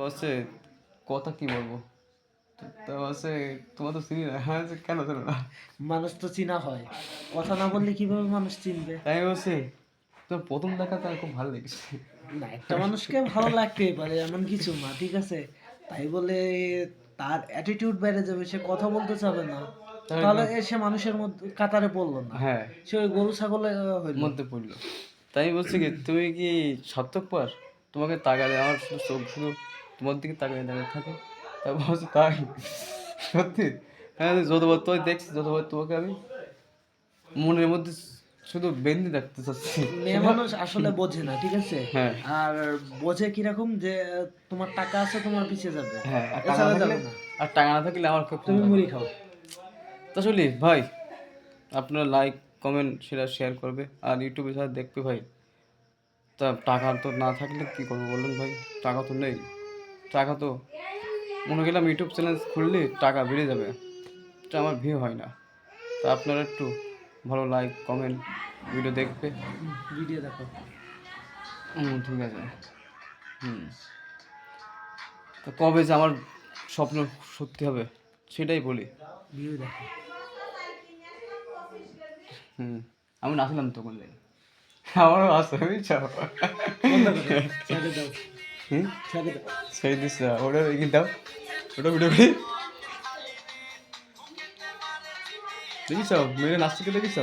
হচ্ছে কথা কি বলবো, তো হচ্ছে তোমার তো চিনি না, হ্যাঁ কেন জানো না, মানুষ তো চিনা হয়, কথা না বললে কিভাবে মানুষ চিনবে? তাই হচ্ছে তোমার প্রথম দেখাতে আমার খুব ভালো লেগেছে। না, একটা মানুষকে ভালো লাগতেই পারে এমন কিছু না, ঠিক আছে? তাই বলে তার অ্যাটিটিউড বেড়ে যাবে, সে কথা বলতে চাবে না, তাহলে তাহলে কি- সে মানুষের মধ্যে কাতারে পড়লো না, হ্যাঁ সে ওই গরু ছাগলে হইলো। মধ্যে পড়লো। তাই বলছি কি তুমি কি স্বার্থপর, তোমাকে তাকালে আমার শুধু চোখ শুধু তোমার দিকে তাকালে দাঁড়িয়ে থাকে, তারপর হচ্ছে তাই সত্যি, হ্যাঁ যতবার তোমায় দেখছি ততবার তোমাকে আমি মনের মধ্যে শুধু বেঁধে রাখতে চাচ্ছি মেয়ে সেটা। মানুষ আসলে বোঝে না, ঠিক আছে? হ্যাঁ আর বোঝে কিরকম, যে তোমার টাকা আছে, তোমার পিছিয়ে যাবে, হ্যাঁ, আর টাকা না এছাড়া থাকলে, যাবে না, আর টাকা না থাকলে আমার খুব তুমি ভালো মুড়ি লাগে। খাও। তো আসলে ভাই আপনারা লাইক কমেন্ট সেটা শেয়ার করবে, আর ইউটিউবে যারা দেখবে ভাই, তা টাকা তো না থাকলে কী করবো বলুন ভাই, টাকা তো নেই, টাকা তো মনে গেলাম ইউটিউব চ্যানেল খুললে টাকা বেড়ে যাবে, এটা আমার ভিউ হয় না। তা আপনারা একটু ভালো লাইক কমেন্ট ভিডিও দেখবে। ভিডিও দেখো। ঠিক আছে। হুম, তো কবে যে আমার স্বপ্ন সত্যি হবে সেটাই বলি। ভিডিও দেখো। আমি নাচলাম তো করলে, আমারও আছে বুঝছো। বন্ধ করো, ছেড়ে দাও, হুম, ছেড়ে দাও। সেই দিস না ওটা রেখে দাও, ওটা ভিডিও করি। দেখিস মেরে নাচতে দেখিস।